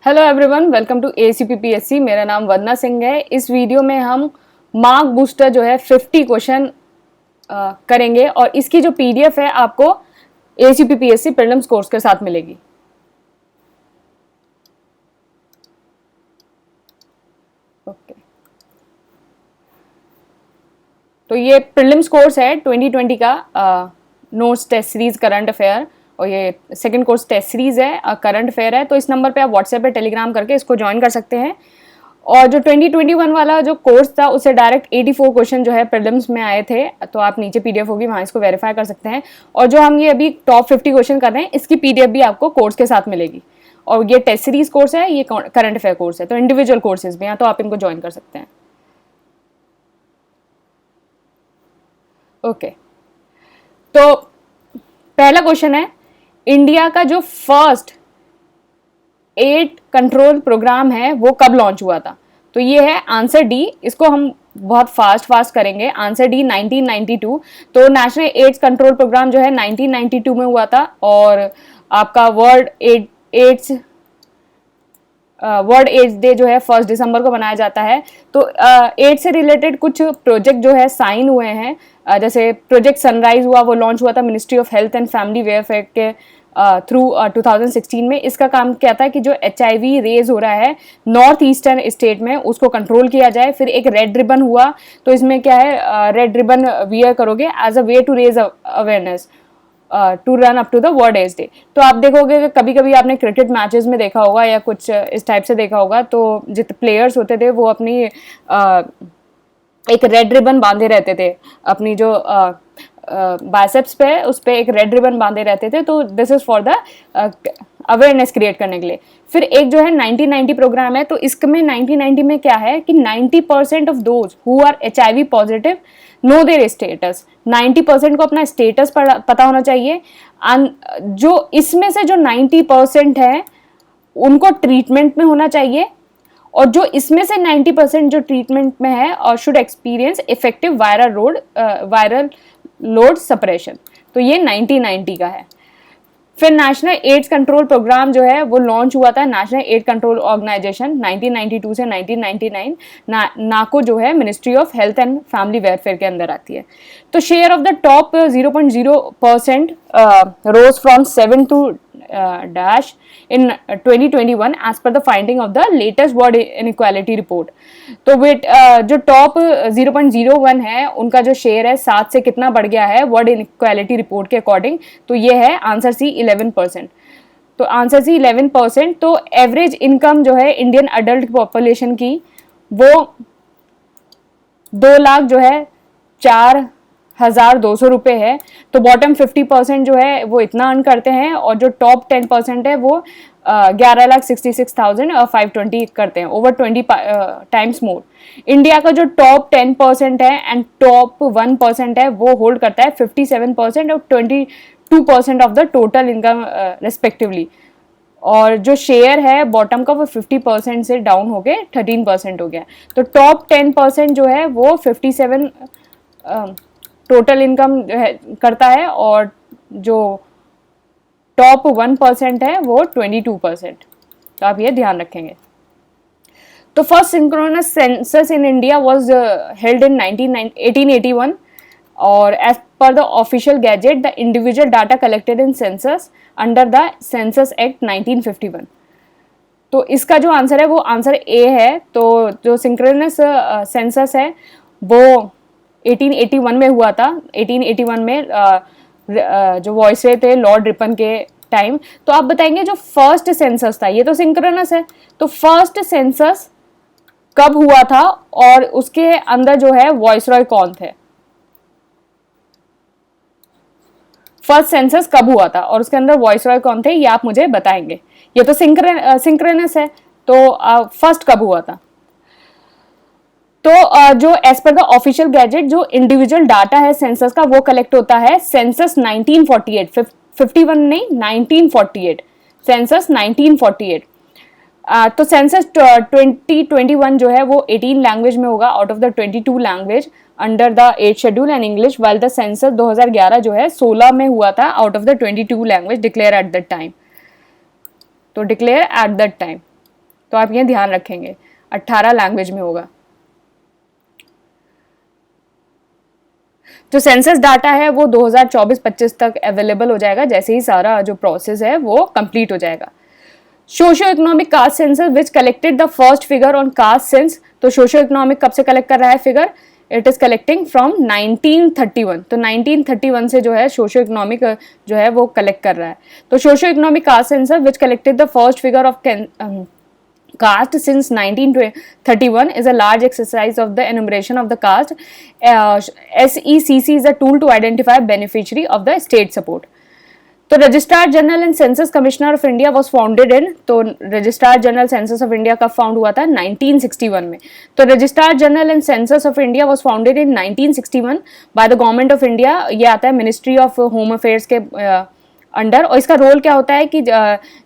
Hello everyone, welcome to ACPPSC। मेरा नाम वंदना सिंह है। इस वीडियो में हम मार्क बूस्टर जो है 50 क्वेश्चन करेंगे और इसकी जो PDF है आपको ACPPSC प्रीलिम्स कोर्स के साथ मिलेगी। ओके, तो ये प्रीलिम्स कोर्स है 2020 का notes test series current affair, और ये सेकंड कोर्स टेस्ट सीरीज है, करंट अफेयर है। तो इस नंबर पे आप व्हाट्सएप पे टेलीग्राम करके इसको ज्वाइन कर सकते हैं। और जो 2021 वाला जो कोर्स था उससे डायरेक्ट 84 क्वेश्चन जो है प्रीलिम्स में आए थे, तो आप नीचे PDF होगी, वहाँ इसको वेरीफाई कर सकते हैं। और जो हम ये अभी टॉप 50 क्वेश्चन कर रहे हैं, इसकी PDF भी आपको कोर्स के साथ मिलेगी। और ये टेस्ट सीरीज कोर्स है, ये करंट अफेयर कोर्स है, तो इंडिविजुअल कोर्सेज भी हैं, तो आप इनको ज्वाइन कर सकते हैं। ओके, तो पहला क्वेश्चन है, इंडिया का जो फर्स्ट 8 कंट्रोल प्रोग्राम है वो कब लॉन्च हुआ था? तो ये है आंसर डी। इसको हम बहुत फास्ट करेंगे। Answer D 1992। तो नेशनल एड्स कंट्रोल प्रोग्राम जो है 1992 में हुआ था। और आपका वर्ल्ड एड्स डे जो है 1 दिसंबर को मनाया जाता है। तो एड्स से रिलेटेड कुछ प्रोजेक्ट जो है साइन हुए हैं, जैसे प्रोजेक्ट सनराइज हुआ, वो लॉन्च हुआ था ministry of health and family welfare के थ्रू 2016 में। इसका काम क्या था कि जो HIV रेज हो रहा है नॉर्थ ईस्टर्न स्टेट में, उसको कंट्रोल किया जाए। फिर एक रेड रिबन हुआ, तो इसमें क्या है, रेड रिबन वियर करोगे as a way to raise awareness to run up to the world AIDS day. तो आप देखोगे कि कभी कभी आपने क्रिकेट मैचेस में देखा होगा या कुछ इस टाइप से देखा होगा, तो जितने प्लेयर्स होते थे वो अपनी एक रेड रिबन बांधे रहते थे, अपनी जो बाइसेप्स पे, उस पे एक रेड रिबन बांधे रहते थे। तो this is for the awareness create करने के लिए। फिर एक जो है 1990 प्रोग्राम है, तो इसमें 1990 में क्या है कि 90% of those who are HIV positive know their status. 90% को अपना स्टेटस पता होना चाहिए। जो इसमें से जो 90% है उनको ट्रीटमेंट में होना चाहिए, और जो इसमें से 90% जो ट्रीटमेंट में है और should experience effective viral load suppression. तो ये 1990 का है। फिर नेशनल एड्स कंट्रोल प्रोग्राम जो है वो लॉन्च हुआ था, नेशनल एड कंट्रोल ऑर्गेनाइजेशन 1992 से 1999। नाको जो है ministry of health and family welfare के अंदर आती है। तो share of the top 0.0% rose from 7 to dash in 2021 as per the finding of the latest world inequality report. तो जो टॉप 0.01 है उनका जो शेयर है 7 से कितना बढ़ गया है वर्ल्ड इनइक्वालिटी रिपोर्ट के अकॉर्डिंग? तो ये है आंसर सी 11%। तो आंसर सी 11%। तो एवरेज इनकम जो है इंडियन अडल्ट पॉपुलेशन की वो 2 लाख जो है 4,200 रुपये है। तो बॉटम 50% जो है वो इतना अर्न करते हैं, और जो टॉप 10% है वो 11,66,520 करते हैं, ओवर 20 टाइम्स मोर। इंडिया का जो टॉप 10% है एंड टॉप 1% है वो होल्ड करता है 57% और 22% of the total income respectively. और जो शेयर है बॉटम का वो 50% से डाउन हो गए 13% हो गया। तो टॉप 10% जो है वो 57 टोटल इनकम करता है, और जो टॉप 1% है वो 22%। तो आप ये ध्यान रखेंगे। तो first synchronous census in India was held in 1881, और as per the official gazette the individual data collected in census under the census act 1951। तो इसका जो आंसर है वो आंसर ए है। तो जो सिंक्रोनस सेंसस है वो 1881 में हुआ था। 1881 में जो वॉइसरॉय थे लॉर्ड रिपन के टाइम। तो आप बताएंगे जो फर्स्ट सेंसस था, ये तो सिंक्रोनस है, तो फर्स्ट सेंसस कब हुआ था और उसके अंदर जो है वॉइसरॉय कौन थे? फर्स्ट सेंसस कब हुआ था और उसके अंदर वॉइसरॉय कौन थे, ये आप मुझे बताएंगे। ये तो सिंक्रोनस है, तो फर्स्ट कब हुआ था? तो जो as per the official gazette जो इंडिविजुअल डाटा है सेंसस का वो कलेक्ट होता है सेंसस 1948, 51 नहीं 1948, सेंसस 1948। तो सेंसस 2021 जो है वो 18 लैंग्वेज में होगा out of the 22 language under the 8 schedule and English, while the census 2011 जो है 16 में हुआ था out of the 22 language declare at that time. तो डिक्लेयर एट दैट टाइम। तो आप ये ध्यान रखेंगे 18 लैंग्वेज में होगा। जो सेंसस डाटा है वो 2024-25 तक अवेलेबल हो जाएगा, जैसे ही सारा जो प्रोसेस है वो कंप्लीट हो जाएगा। Socio economic caste census which collected the first figure on caste sense, तो सोशियो इकोनॉमिक कब से कलेक्ट कर रहा है figure, it is collecting from 1931, तो 1931 से जो है सोशियो इकोनॉमिक जो है वो कलेक्ट कर रहा है। तो socio economic caste census which collected the first figure of caste since 1931 is a large exercise of the enumeration of the caste. SECC is a tool to identify beneficiary of the state support. तो registrar general and census commissioner of India was founded in, तो registrar general census of India कब found हुआ था, 1961 में। तो registrar general and census of India was founded in 1961 by the government of India. ये आता है मिनिस्ट्री ऑफ होम अफेयर्स के अंडर, और इसका रोल क्या होता है कि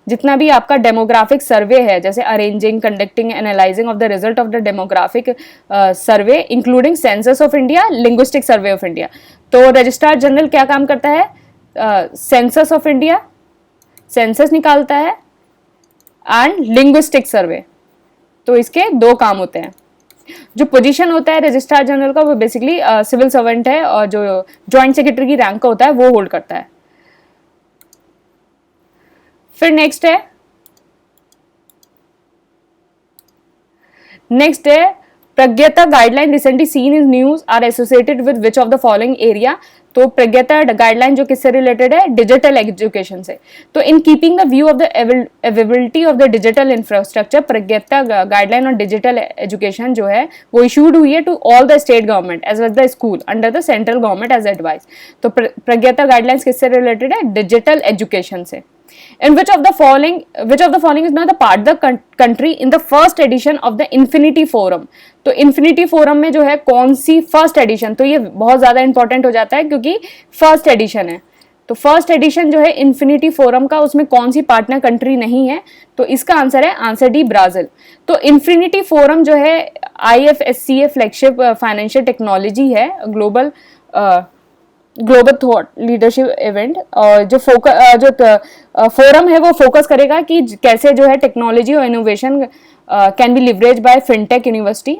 जितना भी आपका डेमोग्राफिक सर्वे है, जैसे arranging, conducting, analysing of the result of the demographic survey including census of India, linguistic survey of India. तो रजिस्ट्रार जनरल क्या काम करता है, सेंसस ऑफ इंडिया, सेंसस निकालता है, एंड लिंग्विस्टिक सर्वे। तो इसके दो काम होते हैं। जो पोजीशन होता है रजिस्ट्रार जनरल का वो बेसिकली सिविल सर्वेंट है, और जो जॉइंट सेक्रेटरी की रैंक का होता है वो होल्ड करता है। फिर नेक्स्ट है Pragyata guideline recently seen in news are associated with which of the following area. तो प्रज्ञता गाइडलाइन जो किससे रिलेटेड है, डिजिटल एजुकेशन से। तो in keeping the view of the availability of the digital infrastructure, Pragyata guideline on digital education जो है वो issued हुई है to all the state government as well the school under the central government as advice. तो Pragyata guidelines किससे related है, digital education से। In which of the following is not the part of the country in the first edition of the Infinity Forum। तो Infinity Forum में जो है कौन सी first edition, तो ये बहुत ज्यादा इंपॉर्टेंट हो जाता है क्योंकि फर्स्ट एडिशन है। तो फर्स्ट एडिशन जो है इन्फिनिटी फोरम का, उसमें कौन सी पार्टनर कंट्री नहीं है, तो इसका आंसर है आंसर डी, ब्राजील। तो इन्फिनिटी फोरम जो है IFSCA फ्लैगशिप फाइनेंशियल टेक्नोलॉजी है, ग्लोबल थॉट लीडरशिप इवेंट। और जो फोरम है वो फोकस करेगा कि कैसे जो है टेक्नोलॉजी और innovation can be leverage by fintech university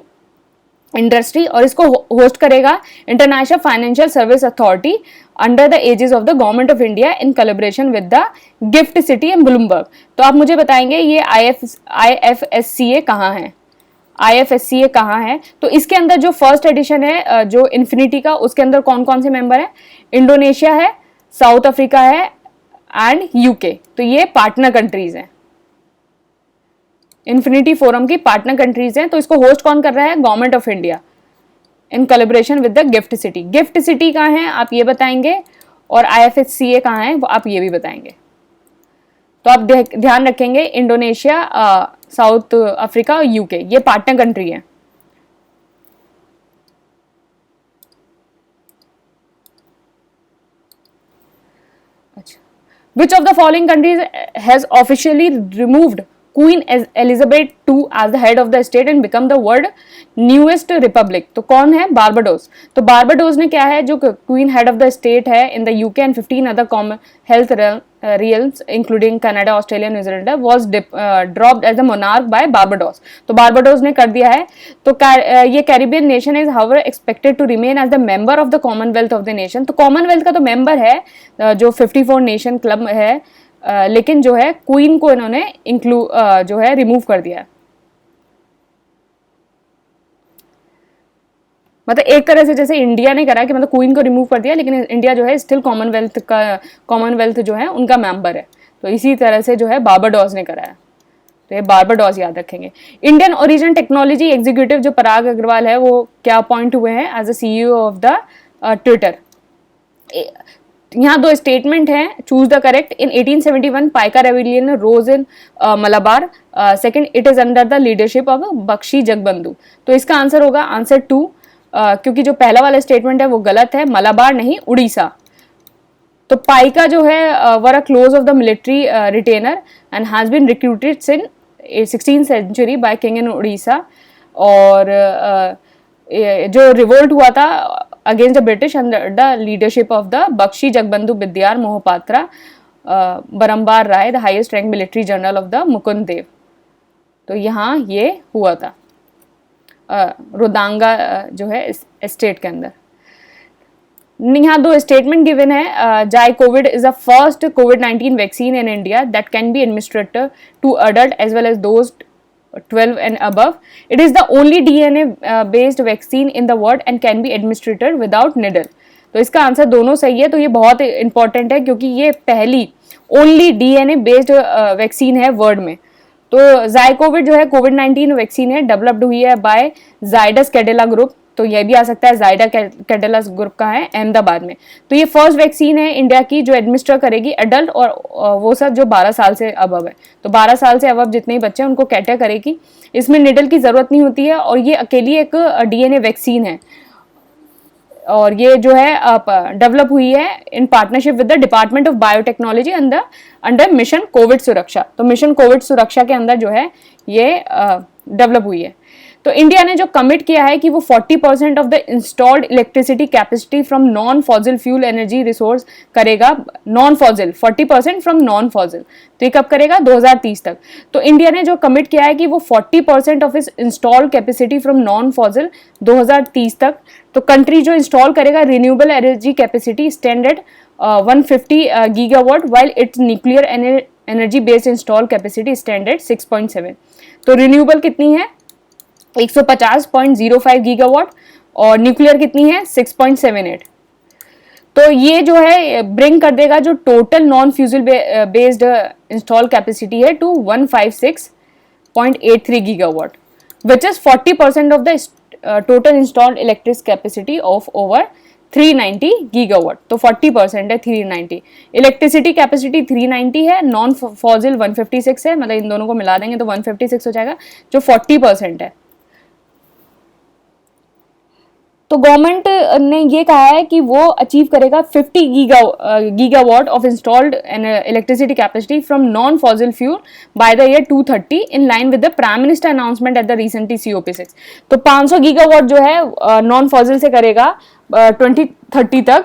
industry, और इसको होस्ट करेगा international financial service authority under the aegis of the government of India in collaboration with the GIFT City and Bloomberg. तो आप मुझे बताएंगे ये IFSCA कहाँ है, IFSCA कहाँ है। तो इसके अंदर जो फर्स्ट एडिशन है जो इन्फिनिटी का, उसके अंदर कौन कौन से मेंबर हैं, इंडोनेशिया है, साउथ अफ्रीका है एंड UK। तो ये पार्टनर कंट्रीज हैं, इन्फिनिटी फोरम की पार्टनर कंट्रीज हैं। तो इसको होस्ट कौन कर रहा है, government of India in collaboration with the GIFT city. Gift city कहाँ है आप ये बताएंगे, और IFSCA कहाँ है वो आप ये भी बताएंगे। तो आप ध्यान रखेंगे इंडोनेशिया, साउथ अफ्रीका और UK ये पार्टनर कंट्री है। अच्छा, विच of the following countries has officially removed Queen Elizabeth II as the head of the state and become the world newest republic। तो कौन है, बारबाडोस। तो बारबाडोस ने क्या है, जो queen head of the state है in the UK and 15 other commonwealth realms including Canada, Australia, New Zealand was dropped as the monarch by Barbados. तो बारबाडोस ने कर दिया है। तो ये Caribbean nation is however expected to remain as the member of the commonwealth of the nation. तो commonwealth का तो मेंबर है जो 54 नेशन क्लब है, लेकिन जो है क्वीन को इन्होंने जो है रिमूव कर दिया है। मतलब एक तरह से जैसे इंडिया ने करा कि मतलब क्वीन को रिमूव कर दिया, लेकिन इंडिया जो है स्टिल कॉमनवेल्थ जो है उनका मेंबर है। तो इसी तरह से जो है बारबाडोस ने करा है। तो ये बारबाडोस याद रखेंगे। इंडियन ओरिजिन टेक्नोलॉजी एग्जीक्यूटिव जो पराग अग्रवाल है वो क्या अपॉइंट हुए हैं as the CEO of the Twitter. यहाँ दो स्टेटमेंट हैं, choose the correct. In 1871 Paika rebellion rose in Malabar. Second, it is under the leadership of Bakshi Jagabandhu. तो इसका आंसर होगा आंसर 2, क्योंकि जो पहला वाला स्टेटमेंट है वो गलत है, मलाबार नहीं उड़ीसा। तो पाइका जो है were a class of the military retainer and has been recruited since 16th century by king in Odisha. और जो रिवोल्ट हुआ था against the British under the leadership of the Bakshi Jagbandhu Bidyar Mohapatra Barambar Rai, the highest ranked military general of the Mukund Dev. तो यहाँ ये हुआ था रोदांगा जो है स्टेट के अंदर। यहाँ दो स्टेटमेंट गिवन है। जाई कोविड इज द फर्स्ट कोविड-19 vaccine in India that can be administrated to adult as well as those 12 and above. It is the only DNA based vaccine in the world and can be administered without needle. तो इसका answer दोनों सही है। तो ये बहुत important है क्योंकि ये पहली ओनली डीएनए बेस्ड वैक्सीन है वर्ल्ड में। तो जाइकोविड जो है कोविड-19 वैक्सीन है, डेवलप्ड हुई है बाय जाइडस कैडिला ग्रुप। तो ये भी आ सकता है जाइडा कैडिला ग्रुप का है, अहमदाबाद में। तो ये फर्स्ट वैक्सीन है इंडिया की जो एडमिनिस्टर करेगी एडल्ट और वो सब जो 12 साल से अबव है। तो 12 साल से अबव जितने ही बच्चे हैं उनको कैटर करेगी। इसमें निडल की जरूरत नहीं होती है और ये अकेली एक डीएनए वैक्सीन है और ये जो है डेवलप हुई है in partnership with the department of biotechnology under mission Covid सुरक्षा। तो मिशन कोविड सुरक्षा के अंदर जो है ये डेवलप हुई है। तो इंडिया ने जो कमिट किया है कि वो 40% of the installed electricity capacity from non fossil fuel energy resource करेगा, non fossil 40% from non fossil. तो ये कब करेगा? 2030 तक। तो इंडिया ने जो कमिट किया है कि वो 40% ऑफ इस installed capacity from non fossil 2030 तक। तो कंट्री जो इंस्टॉल करेगा renewable energy capacity standard 150 gigawatt while it's nuclear energy based install capacity standard 6.7। तो रिन्यूएबल कितनी है? 150.05 गीगावाट और न्यूक्लियर कितनी है? 6.78। तो ये जो है ब्रिंग कर देगा जो total non fossil based install capacity है to 156.83 gigawatt which is 40% of the total installed electric capacity of over 390 gigawatt. तो 40% है 390। इलेक्ट्रिसिटी कैपेसिटी 390 है, नॉन फॉसिल 156 है, मतलब इन दोनों को मिला देंगे तो 156 हो जाएगा जो 40% है। तो गवर्नमेंट ने ये कहा है कि वो अचीव करेगा 50 gigawatt of installed electricity capacity from non fossil fuel by the year 2030 in line with the prime minister announcement at the recently COP6। तो 500 गीगावाट जो है नॉन फॉसिल से करेगा 2030 तक,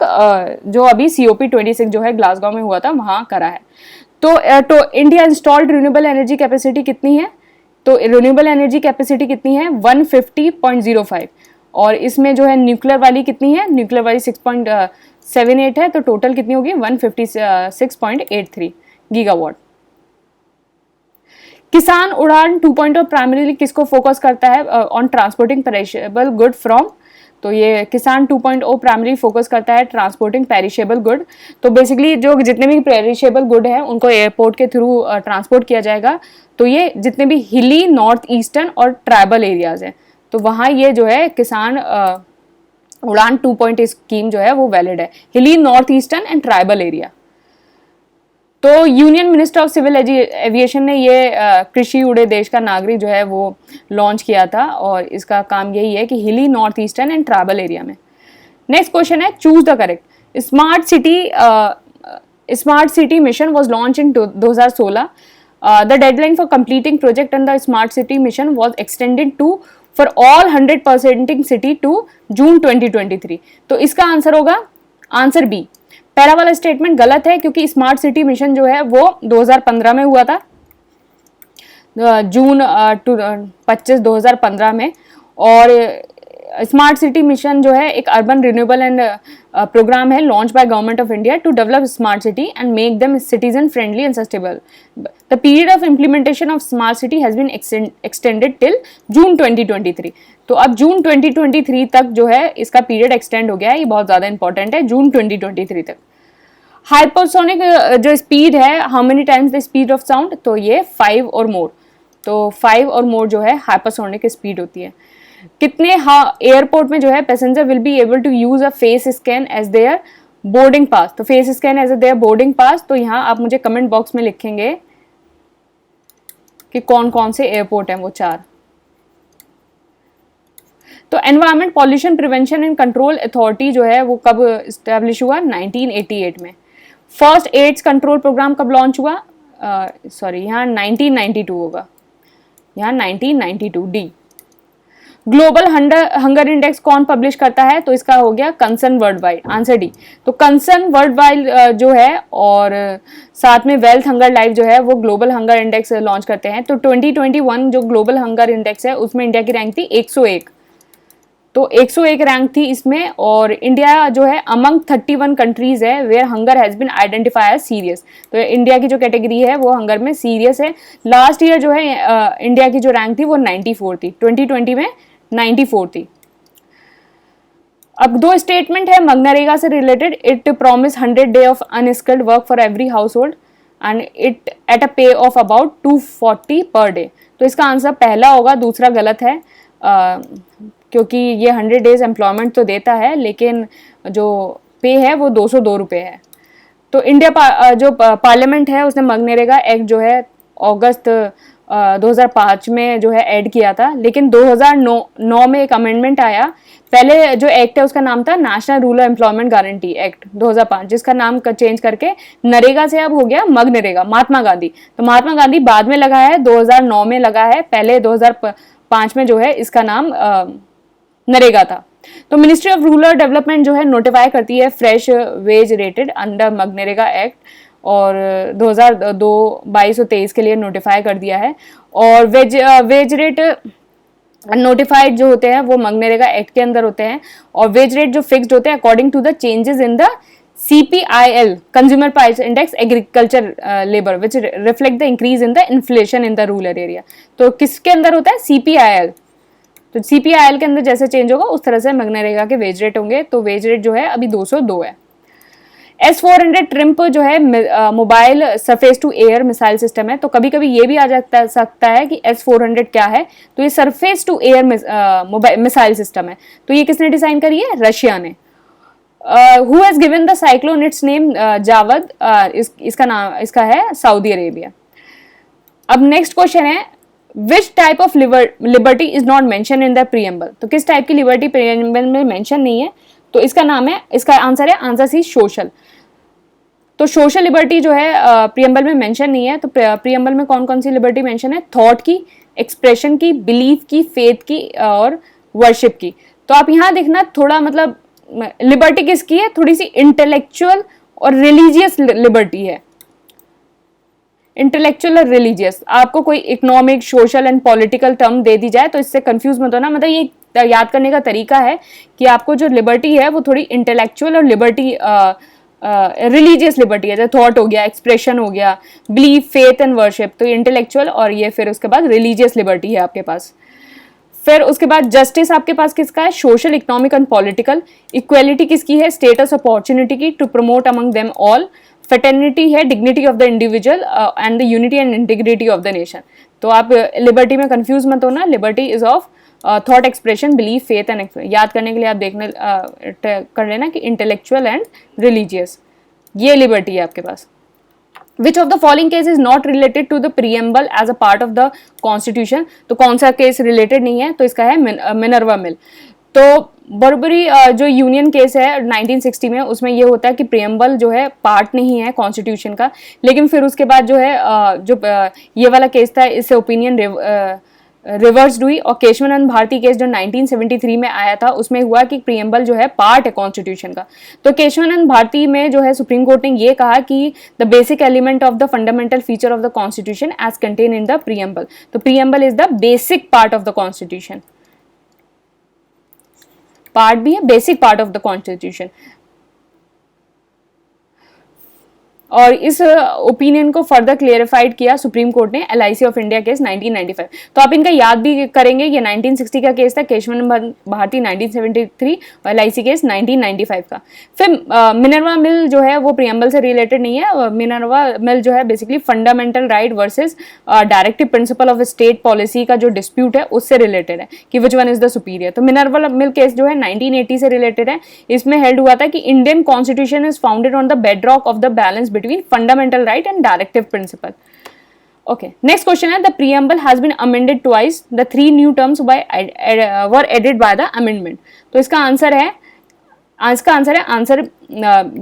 जो अभी COP26 जो है ग्लासगो में हुआ था वहां करा है। तो India installed renewable energy capacity कितनी है? तो रिन्यूएबल एनर्जी कैपेसिटी कितनी है? 150.05 और इसमें जो है न्यूक्लियर वाली कितनी है? न्यूक्लियर वाली 6.78 है। तो टोटल कितनी होगी? 156.83 गीगावाट। किसान उड़ान 2.0 प्राइमरीली किसको फोकस करता है? On transporting perishable good from. तो ये किसान 2.0 प्राइमरी फोकस करता है ट्रांसपोर्टिंग पेरिशेबल गुड। तो बेसिकली जो जितने भी पेरिशेबल गुड हैं उनको एयरपोर्ट के थ्रू ट्रांसपोर्ट किया जाएगा। तो ये जितने भी हिली, नॉर्थ ईस्टर्न और ट्राइबल एरियाज हैं तो वहाँ ये जो है किसान उड़ान 2.0 स्कीम जो है वो वैलिड है, hilly, north eastern and tribal area. तो union minister of civil aviation ने ये कृषि उड़े देश का नागरिक जो है वो लॉन्च किया था और इसका काम यही है कि hilly, north eastern and tribal area में। नेक्स्ट क्वेश्चन है choose the correct. Smart city mission was launch in 2016। The deadline for completing project and the smart city mission was extended to for all 100% city to June 2023। तो इसका answer होगा answer B. पहला वाला statement गलत है क्योंकि smart city mission जो है वो 2015 में हुआ था, जून 25 2015 में। और स्मार्ट सिटी मिशन जो है एक अर्बन रिन्यूएबल एंड प्रोग्राम है launch by government of India to develop smart city and make them citizen friendly and sustainable. The period of implementation of smart city has been extended till June 2023। तो अब जून 2023 तक जो है इसका period extend हो गया है, ये बहुत ज्यादा इंपॉर्टेंट है, जून 2023 तक। हाइपरसोनिक जो स्पीड है, how many times the speed of sound? तो ये 5 और मोर। तो 5 और मोर जो है हाइपरसोनिक स्पीड होती है। कितने एयरपोर्ट में जो है passenger will be able to use a face scan as their boarding pass. तो face scan as their boarding pass. तो यहाँ आप मुझे कमेंट बॉक्स में लिखेंगे कि कौन कौन से एयरपोर्ट हैं वो 4। तो environment pollution prevention and control authority जो है वो कब इस्टेब्लिश हुआ? 1988 में। फर्स्ट एड्स कंट्रोल प्रोग्राम कब लॉन्च हुआ? यहाँ 1992 होगा, यहाँ 1992 डी। ग्लोबल हंगर इंडेक्स कौन पब्लिश करता है? तो इसका हो गया concern world wide, answer D. तो कंसर्न वर्ल्ड वाइड जो है और साथ में वेल्थ हंगर लाइफ जो है वो ग्लोबल हंगर इंडेक्स लॉन्च करते हैं। तो 2021 जो ग्लोबल हंगर इंडेक्स है उसमें इंडिया की रैंक थी 101, तो 101 रैंक थी इसमें। और इंडिया जो है अमंग 31 कंट्रीज है where hunger has been identify as serious. तो इंडिया की जो कैटेगरी है वो हंगर में सीरियस है। लास्ट ईयर जो है इंडिया की जो रैंक थी वो 94 थी, 2020 में 94 थी। अब दो स्टेटमेंट है मनरेगा से related. It promise 100 day of unskilled work for every house hold and it at a पे ऑफ अबाउट 240 पर डे। तो इसका आंसर पहला होगा, दूसरा गलत है क्योंकि ये 100 डेज एम्प्लॉयमेंट तो देता है लेकिन जो पे है वो 202 रुपये है। तो इंडिया जो पार्लियामेंट है उसने मनरेगा एक्ट जो है अगस्त 2005 में जो है ऐड किया था, लेकिन 2009 में एक अमेंडमेंट आया। पहले जो एक्ट है उसका नाम था national rural employment guarantee act 2005, जिसका नाम चेंज करके नरेगा से अब हो गया मनरेगा, महात्मा गांधी। तो महात्मा गांधी बाद में लगा है, 2009 में लगा है, पहले 2005 में जो है इसका नाम नरेगा था। तो मिनिस्ट्री ऑफ रूरल डेवलपमेंट जो है नोटिफाई करती है fresh wage rated under MNREGA act और 2022 और 23 के लिए नोटिफाई कर दिया है। और वेज रेट नोटिफाइड जो होते हैं वो मनरेगा एक्ट के अंदर होते हैं और वेज रेट जो फिक्स्ड होते हैं according to the changes in the CPIL consumer price index agriculture labour which reflect the increase in the inflation in the rural area. तो किसके अंदर होता है? CPIL। तो CPIL के अंदर जैसे चेंज होगा उस तरह से मनरेगा के वेज रेट होंगे। तो वेज रेट जो है अभी 202 है। S-400 ट्रिम्प जो है mobile surface to air missile system है। तो कभी कभी ये भी आ सकता है कि S-400 क्या है? तो ये surface to air missile system है। तो ये किसने डिजाइन करी है? रशिया ने। Who has given the cyclone its name? Jawad. इसका है सऊदी अरेबिया। अब नेक्स्ट क्वेश्चन है which type of liberty is not mention in the preamble. तो किस टाइप की लिबर्टी प्रीएम्बल में मेंशन नहीं है? तो इसका नाम है, इसका आंसर है आंसर सी सोशल। तो सोशल लिबर्टी जो है प्रीएम्बल में मेंशन नहीं है। तो प्रीएम्बल में कौन कौन सी लिबर्टी मेंशन है? थॉट की, एक्सप्रेशन की, बिलीफ की, फेथ की और वर्शिप की। तो आप यहाँ देखना थोड़ा मतलब लिबर्टी किसकी है? थोड़ी सी इंटेलेक्चुअल और रिलीजियस लिबर्टी है। इंटेलेक्चुअल और रिलीजियस, आपको कोई economic, social and political term दे दी जाए तो इससे कंफ्यूज मत होना। मतलब ये याद करने का तरीका है कि आपको जो लिबर्टी है वो थोड़ी इंटेलेक्चुअल और लिबर्टी रिलीजियस लिबर्टी है। जैसे थॉट हो गया, एक्सप्रेशन हो गया, बिलीफ, फेथ एंड वर्शिप। तो ये इंटेलेक्चुअल और ये फिर उसके बाद रिलीजियस लिबर्टी है आपके पास। फिर उसके बाद जस्टिस आपके पास किसका है? Social, economic and political. Equality किसकी है? स्टेटस, अपॉर्चुनिटी की, to promote among them all. Fraternity है dignity of the individual and the unity and integrity of the nation. तो आप लिबर्टी में कंफ्यूज मत होना। Liberty is of thought, expression, belief, faith and याद करने के लिए आप देखने कर लेना कि इंटेलेक्चुअल एंड रिलीजियस, ये लिबर्टी है आपके पास। Which of the following case is not related to the preamble as a part of the constitution? तो कौन सा केस रिलेटेड नहीं है? तो इसका है मिनर्वा मिल। तो बर्बरी जो यूनियन केस है 1960 में, उसमें ये होता है कि प्रियम्बल जो है पार्ट नहीं है कॉन्स्टिट्यूशन का, लेकिन फिर उसके बाद जो है ये वाला केस था, इससे ओपिनियन रिवर्स्ड हुई। और केशवानंद भारती केस जो 1973 में आया था उसमें हुआ कि प्रियम्बल जो है पार्ट है कॉन्स्टिट्यूशन का। तो केशवानंद भारती में जो है सुप्रीम कोर्ट ने ये कहा कि the basic element of the fundamental feature of the constitution as contain in the preamble. तो preamble is the basic part of the constitution, part भी है, basic part of the constitution. और इस opinion को फर्दर क्लियरिफाइड किया supreme court ने LIC of India case 1995। तो आप इनका याद भी करेंगे, ये 1960 का केस था, केशवानंद भारती 1973 और LIC केस 1995 का। फिर मिनर्वा मिल जो है वो प्रियम्बल से रिलेटेड नहीं है। मिनर्वा मिल जो है basically fundamental right versus directive principle of state policy का जो डिस्प्यूट है उससे रिलेटेड है कि which one is the superior. तो मिनर्वा मिल केस जो है 1980 से रिलेटेड है। इसमें हेल्ड हुआ था कि Indian constitution is founded on the bedrock of the balance between fundamental right and directive principle. Okay, next question है the preamble has been amended twice. The three new terms were added by the amendment. तो इसका answer है answer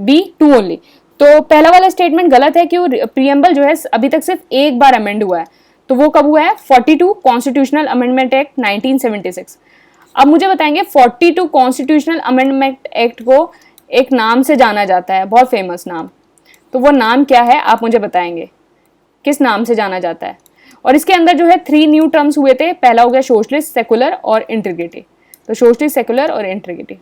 B, 2 only. तो पहला वाला statement गलत है कि प्रीएम्बल जो है अभी तक सिर्फ एक बार अमेंड हुआ है। तो वो कब हुआ है? 42 कॉन्स्टिट्यूशनल अमेंडमेंट एक्ट 1976। अब मुझे बताएंगे 42 कॉन्स्टिट्यूशनल अमेंडमेंट एक्ट को एक नाम से जाना जाता है, बहुत फेमस नाम, तो वो नाम क्या है आप मुझे बताएंगे, किस नाम से जाना जाता है। और इसके अंदर जो है 3 न्यू टर्म्स हुए थे, पहला हो गया सोशलिस्ट, सेकुलर और इंटीग्रिटी। तो सोशलिस्ट, सेकुलर और इंटीग्रिटी।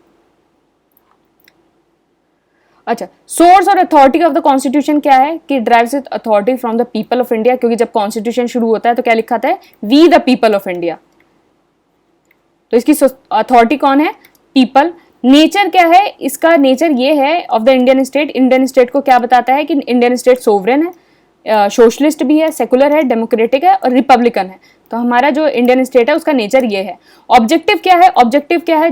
अच्छा, सोर्स और अथॉरिटी ऑफ द कॉन्स्टिट्यूशन क्या है कि drives it authority from the people of India, क्योंकि जब कॉन्स्टिट्यूशन शुरू होता है तो क्या लिखा था है, we the people of India. तो इसकी अथॉरिटी कौन है, पीपल। नेचर क्या है इसका, नेचर ये है of the Indian state, Indian state को क्या बताता है कि इंडियन स्टेट सोवरेन है, सोशलिस्ट भी है, सेकुलर है, डेमोक्रेटिक है और रिपब्लिकन है। तो हमारा जो इंडियन स्टेट है उसका नेचर ये है। ऑब्जेक्टिव क्या है, ऑब्जेक्टिव क्या है,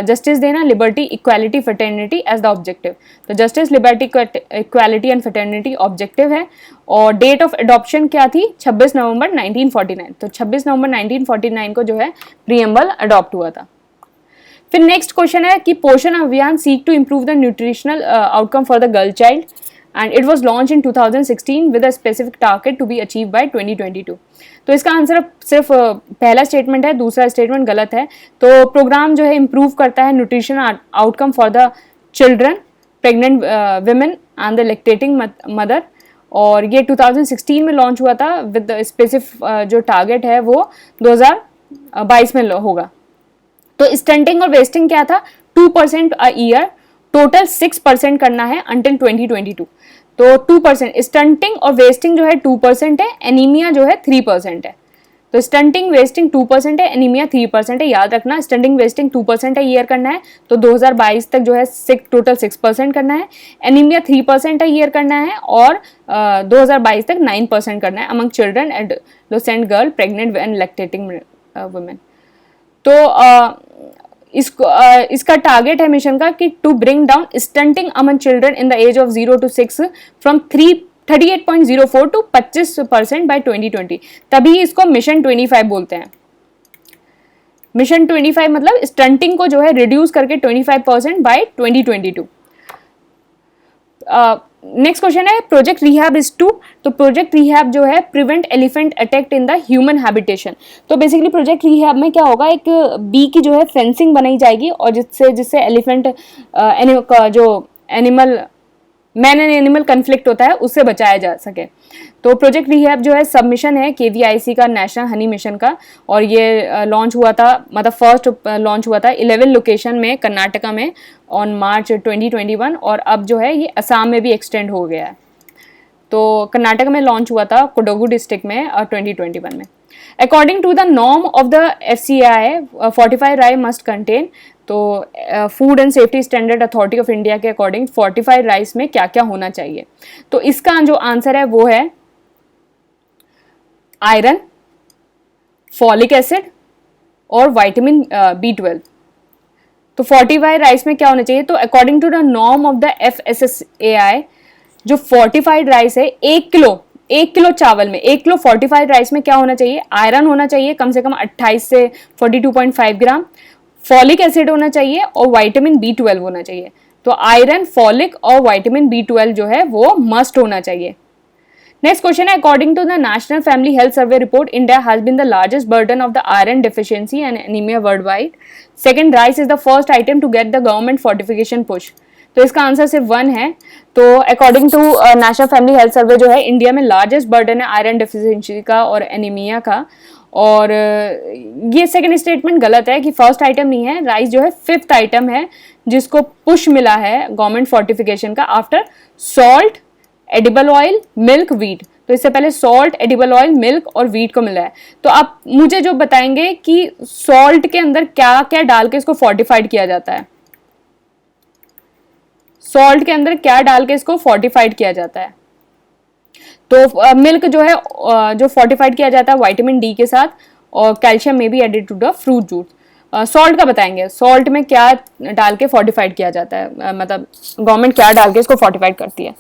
जस्टिस देना, liberty, equality, fraternity as the objective. तो justice, liberty, equality and fraternity objective है। और डेट ऑफ एडॉप्शन क्या थी, 26 नवंबर 1949। तो 26 नवंबर 1949 को जो है प्रीएम्बल अडॉप्ट हुआ था। फिर नेक्स्ट क्वेश्चन है कि Poshan Abhiyan seek to improve the nutritional outcome for the girl child and it was launched in 2016 with a specific target to be achieved by 2022। तो इसका आंसर सिर्फ पहला स्टेटमेंट है, दूसरा स्टेटमेंट गलत है। तो प्रोग्राम जो है इम्प्रूव करता है nutrition outcome for the children, pregnant women and the lactating mother, और ये 2016 में लॉन्च हुआ था विद स्पेसिफिक जो टारगेट है वो 2022 में होगा। तो स्टंटिंग और वेस्टिंग क्या था, 2% अ ईयर, टोटल 6% करना है अंटिल 2022। तो 2%, स्टंटिंग और वेस्टिंग जो है 2% है, एनीमिया जो है 3% है। तो स्टंटिंग वेस्टिंग 2% है, एनीमिया 3% है, याद रखना। स्टंटिंग वेस्टिंग 2% है ईयर करना है, तो 2022 तक जो है टोटल 6% करना है। एनीमिया 3% है ईयर करना है, और 2022 तक 9% करना है among children, adolescent girl, pregnant and lactating women. तो इसका टारगेट है मिशन का कि to bring down stunting among children in the age of 0 to 6 from 38.04 to 25% by 2020। तभी इसको मिशन 25 बोलते हैं। मिशन 25 मतलब स्टंटिंग को जो है रिड्यूस करके 25% बाय 2022। नेक्स्ट क्वेश्चन है प्रोजेक्ट रिहैब इज टू। तो प्रोजेक्ट रिहैब जो है prevent elephant attack in the human habitation. तो बेसिकली प्रोजेक्ट रिहैब में क्या होगा, एक बी की जो है फेंसिंग बनाई जाएगी, और जिससे एलिफेंट जो animal man and animal conflict होता है उससे बचाया जा सके। तो प्रोजेक्ट रिहैब जो है सबमिशन है KVIC का, नेशनल हनी मिशन का, और ये लॉन्च हुआ था, मतलब फर्स्ट लॉन्च हुआ था 11 लोकेशन में कर्नाटका में ऑन मार्च 2021, और अब जो है ये असम में भी एक्सटेंड हो गया है। तो कर्नाटक में लॉन्च हुआ था कोडगु डिस्ट्रिक्ट में 2021 में। According to the norm of the FCI 45 rice must contain. तो food and safety standard authority of India के अकॉर्डिंग 45 राइस में क्या क्या होना चाहिए। तो इसका जो आंसर है वो है आयरन, फॉलिक एसिड और विटामिन B12। तो 45 राइस में क्या होना चाहिए, तो according to the norm of the FSSAI जो 45 राइस है, 1 किलो चावल में 1 किलो 45 राइस में क्या होना चाहिए, आयरन होना चाहिए कम से कम 28 से 42.5 ग्राम, फॉलिक एसिड होना चाहिए और विटामिन B12 होना चाहिए। तो आयरन, फॉलिक और विटामिन B12 जो है वो मस्ट होना चाहिए। नेक्स्ट क्वेश्चन है according to the national family health survey report, India has been the largest burden of the iron deficiency and anaemia worldwide. Second, rice is the first item to get the government fortification push. तो इसका answer सिर्फ 1 है। तो according to national family health survey जो है India में largest burden है iron deficiency का और एनीमिया का। और ये सेकंड स्टेटमेंट गलत है कि फर्स्ट आइटम नहीं है, राइस जो है 5th आइटम है जिसको पुश मिला है गवर्नमेंट फोर्टिफिकेशन का after salt, edible oil, milk, wheat. तो इससे पहले सॉल्ट, एडिबल ऑयल, मिल्क और वीट को मिला है। तो आप मुझे जो बताएंगे कि सॉल्ट के अंदर क्या क्या डाल के इसको फोर्टिफाइड किया जाता है, सॉल्ट के अंदर क्या डाल के इसको फोर्टिफाइड किया जाता है। तो मिल्क जो है जो फोर्टिफाइड किया जाता है विटामिन D के साथ, और कैल्शियम में भी added to the fruit juice. Salt का बताएंगे, सॉल्ट में क्या डाल के फोर्टिफाइड किया जाता है, मतलब गवर्नमेंट क्या डाल के इसको फोर्टिफाइड करती है।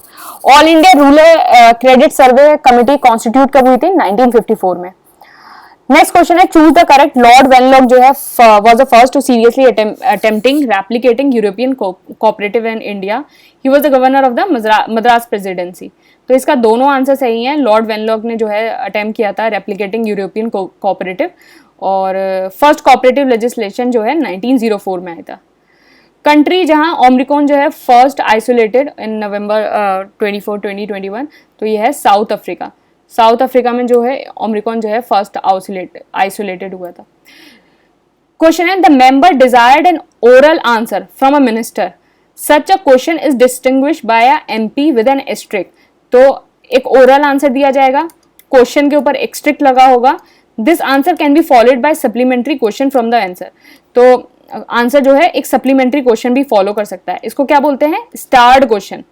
All India rural credit survey committee constitute कब हुई थी, 1954 में। नेक्स्ट क्वेश्चन है, choose the correct. Lord Wenlock जो है was the first to seriously attempting replicating European cooperative in India. He was the governor of the Madras presidency. तो इसका दोनों आंसर सही है। लॉर्ड वेनलॉक ने जो है अटेम्प्ट किया था रेप्लिकेटिंग यूरोपियन कोऑपरेटिव, और फर्स्ट कोऑपरेटिव लेजिस्लेशन जो है 1904 में आया था। कंट्री जहां ओमिक्रॉन जो है फर्स्ट आइसोलेटेड इन नवंबर 24 2021, तो ये है साउथ अफ्रीका। साउथ अफ्रीका में जो है ओमिक्रॉन जो है फर्स्ट आइसोलेटेड हुआ था। क्वेश्चन है, the member desired an oral answer from a minister, such a question is distinguished by a MP with an asterisk. तो एक ओरल आंसर दिया जाएगा, क्वेश्चन के ऊपर एक्स्ट्रिक्ट लगा होगा। This answer can be followed by supplementary question from the answer. तो answer जो है एक सप्लीमेंट्री क्वेश्चन भी फॉलो कर सकता है। इसको क्या बोलते हैं? स्टार्ड क्वेश्चन।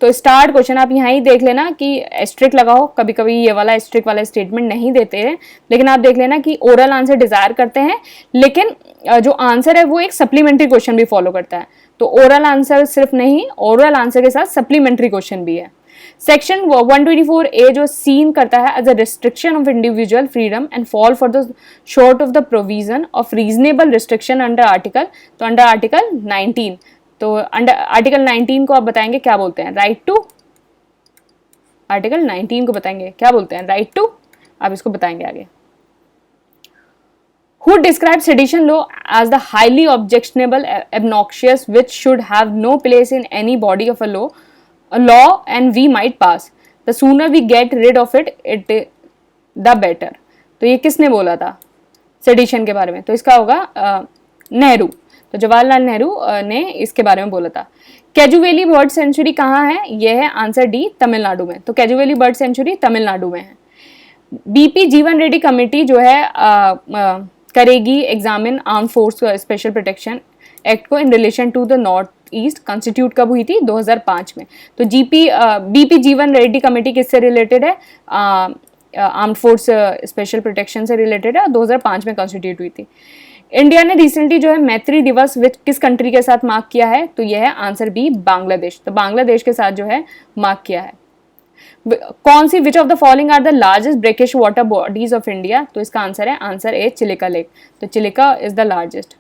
तो स्टार्ड क्वेश्चन आप यहाँ ही देख लेना कि एस्ट्रिक लगा हो, कभी कभी ये वाला एस्ट्रिक वाला स्टेटमेंट नहीं देते हैं, लेकिन आप देख लेना कि ओरल आंसर डिजायर करते हैं, लेकिन जो आंसर है वो एक सप्लीमेंट्री क्वेश्चन भी फॉलो करता है। तो ओरल आंसर सिर्फ नहीं, ओरल आंसर के साथ सप्लीमेंट्री क्वेश्चन भी है। सेक्शन 124A जो सीन करता है as a restriction of individual freedom and fall for the short of the provision of reasonable restriction under article, तो अंडर आर्टिकल 19। तो अंडर आर्टिकल 19 को आप बताएंगे क्या बोलते हैं? राइट टू, आर्टिकल 19 को बताएंगे क्या बोलते हैं? Right to. आप इसको बताएंगे आगे। Who describes sedition law as the highly objectionable, obnoxious, which should have no place in any body of a law and we might pass. The sooner we get rid of it, the better. तो ये किसने बोला था sedition के बारे में? तो इसका होगा नेहरू। तो जवाहरलाल नेहरू ने इसके बारे में बोला था। कैजुवेली बर्ड सेंचुरी कहाँ है? यह है आंसर डी, तमिलनाडु में। तो कैजुवेली बर्ड सेंचुरी तमिलनाडु में है। बीपी जीवन रेड्डी कमेटी जो है करेगी examine arm force special protection act को in relation to the north east. Constitute कब हुई थी? 2005 में। तो बीपी जीवन रेड्डी कमेटी किससे रिलेटेड है? आर्म फोर्स स्पेशल प्रोटेक्शन से रिलेटेड है, 2005 में कंस्टिट्यूट हुई थी। इंडिया ने रिसेंटली जो है मैत्री दिवस किस कंट्री के साथ मार्क किया है? तो यह है आंसर बी, बांग्लादेश। तो बांग्लादेश के साथ जो है मार्क किया है। कौन सी which of the following are the largest brackish water bodies of India? तो इसका आंसर है आंसर ए, चिलिका लेक। तो Chilika is the largest.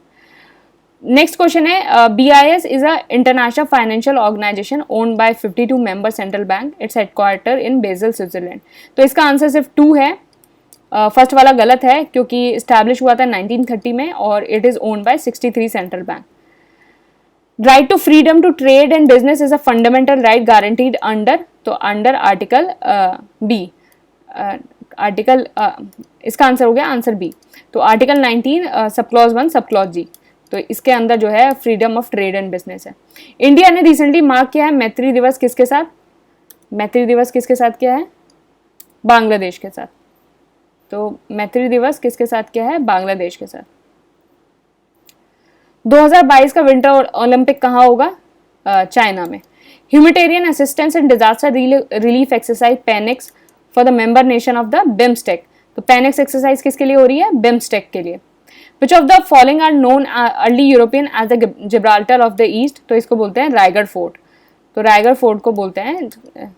Next question है, BIS is a international financial organisation owned by 52 member central bank, its headquarter in Basel, Switzerland. तो इसका answer सिर्फ 2 है। First वाला गलत है क्योंकि इस्टेब्लिश हुआ था 1930 में और it is owned by 63 central bank. Right to freedom to trade and business is a fundamental right guaranteed under, तो अंडर आर्टिकल बी। आर्टिकल इसका आंसर हो गया आंसर बी। तो article 19 sub clause 1 sub clause जी, तो इसके अंदर जो है freedom of trade and business है। इंडिया ने रिसेंटली मार्क किया है मैत्री दिवस किसके साथ? मैत्री दिवस किसके साथ किया है? बांग्लादेश के साथ। तो मैत्री दिवस किसके साथ किया है? बांग्लादेश के साथ। 2022 का विंटर ओलंपिक कहाँ होगा? चाइना में। Humanitarian assistance and disaster relief exercise PANEX for the member nation of the BIMSTEC. तो पेनेक्स एक्सरसाइज किसके लिए हो रही है? बिम्स्टेक के लिए। Which of the following are known early European as the Gibraltar of the east? तो इसको बोलते हैं रायगढ़ फोर्ट। तो रायगढ़ फोर्ट को बोलते हैं।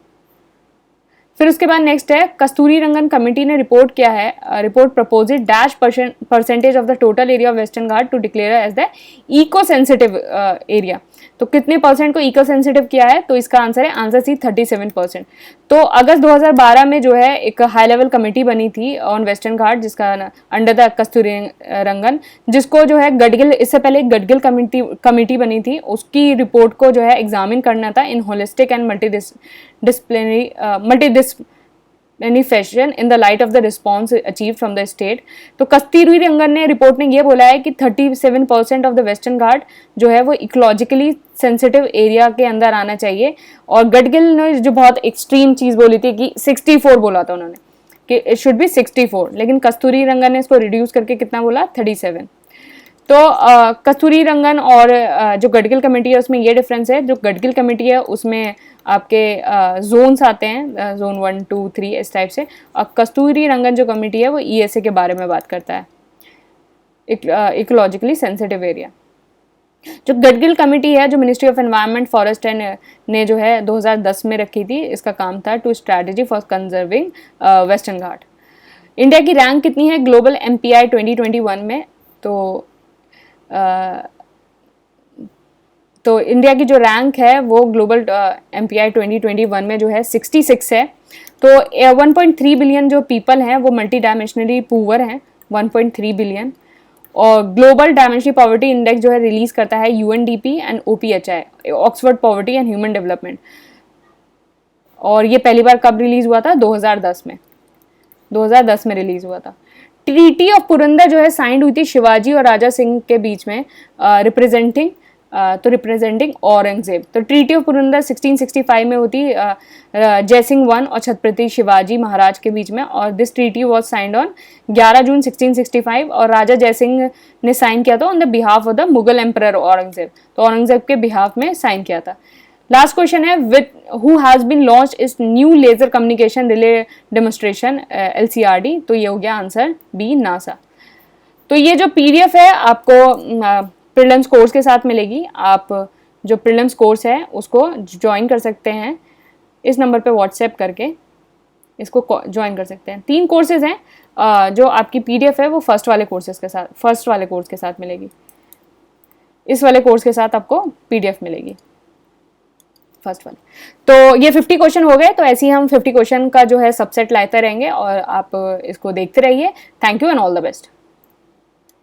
फिर उसके बाद नेक्स्ट है, कस्तूरी रंगन कमेटी ने रिपोर्ट किया है, report proposed dash percentage of the total area of western Ghat to declare as the eco sensitive area. तो कितने परसेंट को इको सेंसिटिव किया है? तो इसका आंसर है आंसर सी, 37%। तो अगस्त 2012 में जो है एक हाई लेवल कमेटी बनी थी ऑन वेस्टर्न घाट, जिसका अंडर द कस्तूरी रंगन, जिसको जो है गडगिल, इससे पहले एक गडगिल कमेटी बनी थी, उसकी रिपोर्ट को जो है एग्जामिन करना था in holistic and multi fashion in the light of the response achieve from the state. तो कस्तूरी रंगन ने रिपोर्ट में ये बोला है कि 37% ऑफ द वेस्टर्न घाट जो है वो इकोलॉजिकली सेंसिटिव एरिया के अंदर आना चाहिए। और गडगिल ने जो बहुत एक्सट्रीम चीज़ बोली थी कि 64 बोला था उन्होंने कि इट शुड बी 64, लेकिन कस्तूरी रंगन ने इसको रिड्यूस करके कितना बोला? 37। तो कस्तूरी रंगन और जो गडगिल कमेटी है उसमें ये डिफरेंस है। जो गडगिल कमेटी है उसमें आपके जोन्स आते हैं, जोन 1, 2, 3 इस टाइप से। और कस्तूरी रंगन जो कमेटी है वो ESA के बारे में बात करता है, इकोलॉजिकली सेंसिटिव एरिया। जो गडगिल कमेटी है जो ministry of environment forest and ने जो है 2010 में रखी थी, इसका काम था to strategy for conserving western Ghat. India की रैंक कितनी है ग्लोबल MPI 2021 में? तो इंडिया की जो रैंक है वो ग्लोबल MPI 2021 में जो है 66 है। तो 1.3 बिलियन जो पीपल हैं वो मल्टी डायमेंशनली पुअर हैं, 1.3 बिलियन। और ग्लोबल डायमेंशनली पॉवर्टी इंडेक्स जो है रिलीज करता है UNDP and OPHI, Oxford poverty and human development. और ये पहली बार कब रिलीज हुआ था? 2010 में, 2010 में रिलीज हुआ था। ट्रीटी ऑफ पुरंदर जो है साइंड हुई थी शिवाजी और राजा सिंह के बीच में, रिप्रेजेंटिंग औरंगजेब। तो ट्रीटी ऑफ पुरंदर 1665 में होती जयसिंह वन और छत्रपति शिवाजी महाराज के बीच में, और this treaty was signed on 11 June 1665, और राजा जयसिंह ने साइन किया था on the behalf of the Mughal emperor Aurangzeb. तो औरंगजेब के बिहाफ में साइन किया था। लास्ट क्वेश्चन है, with who has been launch इस new laser communication relay demonstration LCRD? तो ये हो गया आंसर बी, नासा। तो ये जो PDF है आपको प्रीलिम्स कोर्स के साथ मिलेगी। आप जो प्रीलिम्स कोर्स है उसको ज्वाइन कर सकते हैं, इस नंबर पे व्हाट्सएप करके इसको ज्वाइन कर सकते हैं। 3 कोर्सेज हैं, जो आपकी PDF है वो फर्स्ट वाले कोर्स के साथ मिलेगी। इस वाले कोर्स के साथ आपको PDF मिलेगी, फर्स्ट वाले। तो ये 50 क्वेश्चन हो गए। तो ऐसे ही हम 50 क्वेश्चन का जो है सबसेट लाते रहेंगे और आप इसको देखते रहिए। Thank you and all the best.